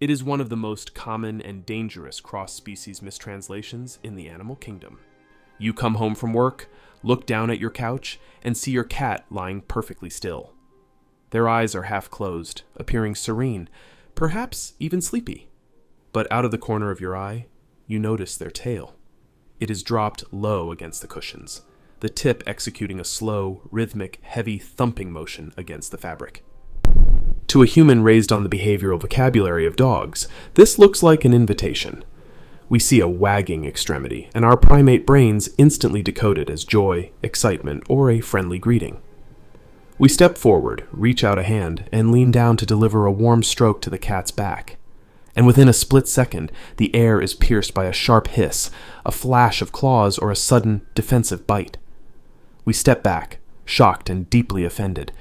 It is one of the most common and dangerous cross-species mistranslations in the animal kingdom. You come home from work, look down at your couch, and see your cat lying perfectly still. Their eyes are half closed, appearing serene, perhaps even sleepy. But out of the corner of your eye, you notice their tail. It is dropped low against the cushions, the tip executing a slow, rhythmic, heavy thumping motion against the fabric. To a human raised on the behavioral vocabulary of dogs, this looks like an invitation. We see a wagging extremity, and our primate brains instantly decode it as joy, excitement, or a friendly greeting. We step forward, reach out a hand, and lean down to deliver a warm stroke to the cat's back. And within a split second, the air is pierced by a sharp hiss, a flash of claws, or a sudden, defensive bite. We step back, shocked and deeply offended.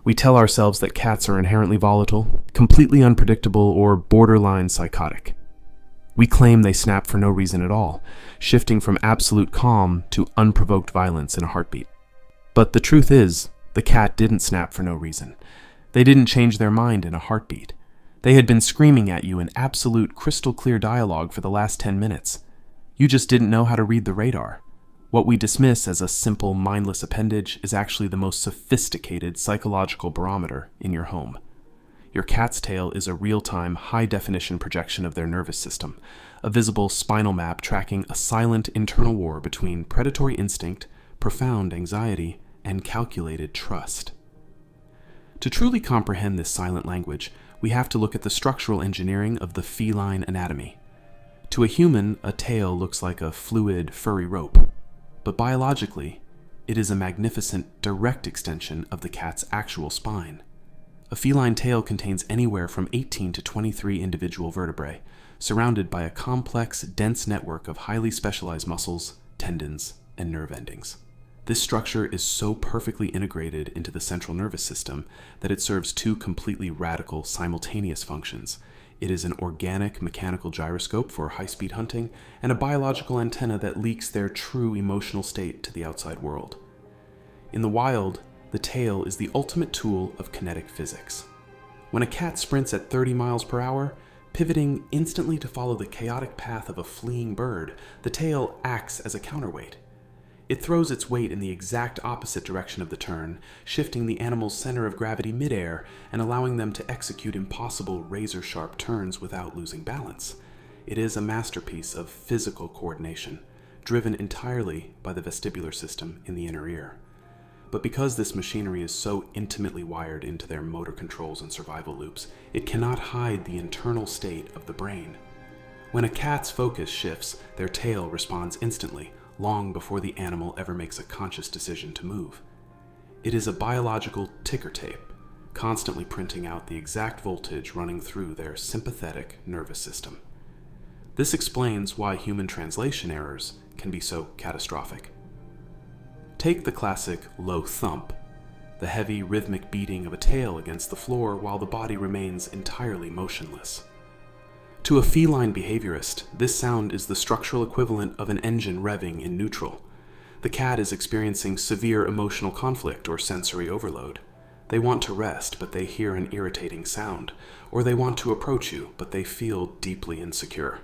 We tell ourselves that cats are inherently volatile, completely unpredictable, or borderline psychotic. We claim they snap for no reason at all, shifting from absolute calm to unprovoked violence in a heartbeat. But the truth is, the cat didn't snap for no reason. They didn't change their mind in a heartbeat. They had been screaming at you in absolute crystal-clear dialogue for the last 10 minutes. You just didn't know how to read the radar. What we dismiss as a simple, mindless appendage is actually the most sophisticated psychological barometer in your home. Your cat's tail is a real-time, high-definition projection of their nervous system, a visible spinal map tracking a silent internal war between predatory instinct, profound anxiety, and calculated trust. To truly comprehend this silent language, we have to look at the structural engineering of the feline anatomy. To a human, a tail looks like a fluid, furry rope. But biologically, it is a magnificent, direct extension of the cat's actual spine. A feline tail contains anywhere from 18 to 23 individual vertebrae, surrounded by a complex, dense network of highly specialized muscles, tendons, and nerve endings. This structure is so perfectly integrated into the central nervous system that it serves two completely radical, simultaneous functions. It is an organic mechanical gyroscope for high-speed hunting and a biological antenna that leaks their true emotional state to the outside world. In the wild, the tail is the ultimate tool of kinetic physics. When a cat sprints at 30 miles per hour, pivoting instantly to follow the chaotic path of a fleeing bird, the tail acts as a counterweight. It throws its weight in the exact opposite direction of the turn, shifting the animal's center of gravity midair and allowing them to execute impossible razor-sharp turns without losing balance. It is a masterpiece of physical coordination, driven entirely by the vestibular system in the inner ear. But because this machinery is so intimately wired into their motor controls and survival loops, it cannot hide the internal state of the brain. When a cat's focus shifts, their tail responds instantly, long before the animal ever makes a conscious decision to move. It is a biological ticker tape, constantly printing out the exact voltage running through their sympathetic nervous system. This explains why human translation errors can be so catastrophic. Take the classic low thump, the heavy rhythmic beating of a tail against the floor while the body remains entirely motionless. To a feline behaviorist, this sound is the structural equivalent of an engine revving in neutral. The cat is experiencing severe emotional conflict or sensory overload. They want to rest, but they hear an irritating sound, or they want to approach you, but they feel deeply insecure.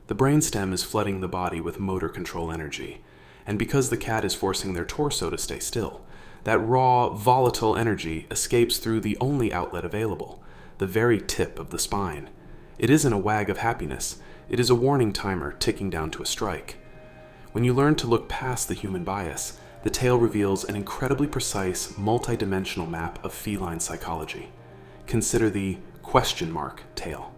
The brainstem is flooding the body with motor control energy, and because the cat is forcing their torso to stay still, that raw, volatile energy escapes through the only outlet available, the very tip of the spine. It isn't a wag of happiness, it is a warning timer ticking down to a strike. When you learn to look past the human bias, the tail reveals an incredibly precise, multidimensional map of feline psychology. Consider the question mark tail,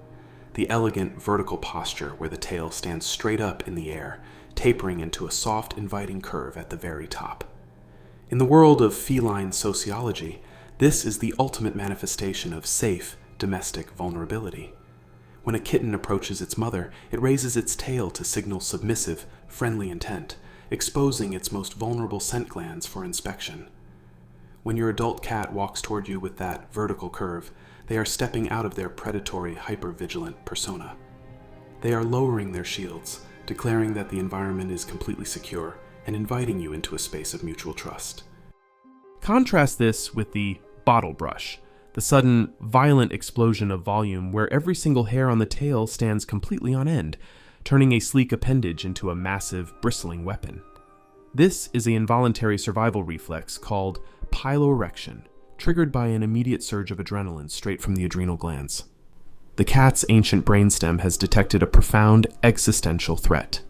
the elegant vertical posture where the tail stands straight up in the air, tapering into a soft, inviting curve at the very top. In the world of feline sociology, this is the ultimate manifestation of safe, domestic vulnerability. When a kitten approaches its mother, it raises its tail to signal submissive, friendly intent, exposing its most vulnerable scent glands for inspection. When your adult cat walks toward you with that vertical curve, they are stepping out of their predatory, hypervigilant persona. They are lowering their shields, declaring that the environment is completely secure, and inviting you into a space of mutual trust. Contrast this with the bottle brush, The sudden, violent explosion of volume where every single hair on the tail stands completely on end, turning a sleek appendage into a massive, bristling weapon. This is the involuntary survival reflex called piloerection, triggered by an immediate surge of adrenaline straight from the adrenal glands. The cat's ancient brainstem has detected a profound existential threat.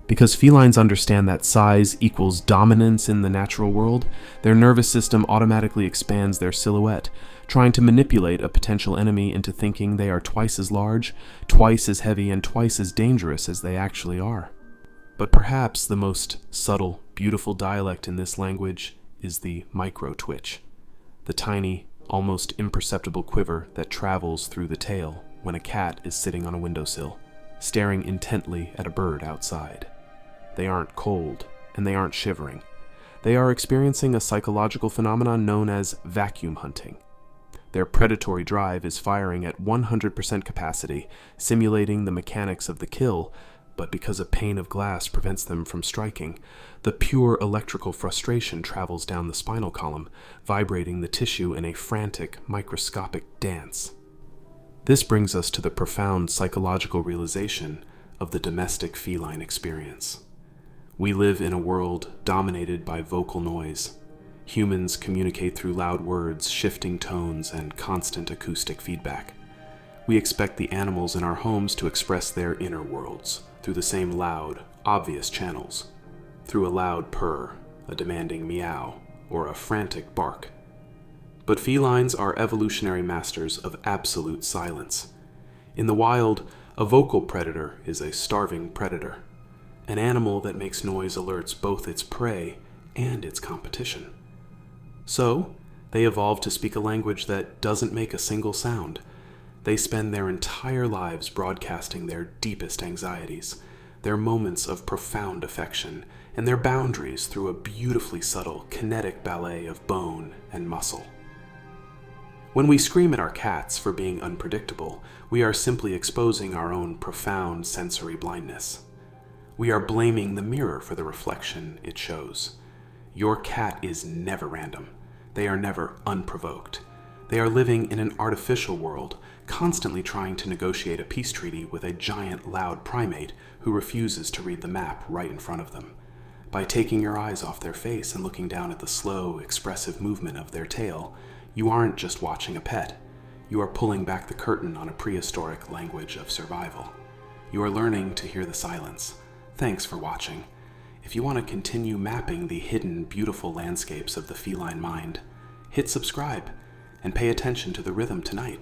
Because felines understand that size equals dominance in the natural world, their nervous system automatically expands their silhouette, trying to manipulate a potential enemy into thinking they are twice as large, twice as heavy, and twice as dangerous as they actually are. But perhaps the most subtle, beautiful dialect in this language is the micro-twitch, the tiny, almost imperceptible quiver that travels through the tail when a cat is sitting on a windowsill, staring intently at a bird outside. They aren't cold, and they aren't shivering. They are experiencing a psychological phenomenon known as vacuum hunting. Their predatory drive is firing at 100% capacity, simulating the mechanics of the kill, but because a pane of glass prevents them from striking, the pure electrical frustration travels down the spinal column, vibrating the tissue in a frantic, microscopic dance. This brings us to the profound psychological realization of the domestic feline experience. We live in a world dominated by vocal noise. Humans communicate through loud words, shifting tones, and constant acoustic feedback. We expect the animals in our homes to express their inner worlds through the same loud, obvious channels, through a loud purr, a demanding meow, or a frantic bark. But felines are evolutionary masters of absolute silence. In the wild, a vocal predator is a starving predator. An animal that makes noise alerts both its prey and its competition. So, they evolved to speak a language that doesn't make a single sound. They spend their entire lives broadcasting their deepest anxieties, their moments of profound affection, and their boundaries through a beautifully subtle, kinetic ballet of bone and muscle. When we scream at our cats for being unpredictable, we are simply exposing our own profound sensory blindness. We are blaming the mirror for the reflection it shows. Your cat is never random. They are never unprovoked. They are living in an artificial world, constantly trying to negotiate a peace treaty with a giant, loud primate who refuses to read the map right in front of them. By taking your eyes off their face and looking down at the slow, expressive movement of their tail, you aren't just watching a pet. You are pulling back the curtain on a prehistoric language of survival. You are learning to hear the silence. Thanks for watching. If you want to continue mapping the hidden, beautiful landscapes of the feline mind, hit subscribe and pay attention to the rhythm tonight.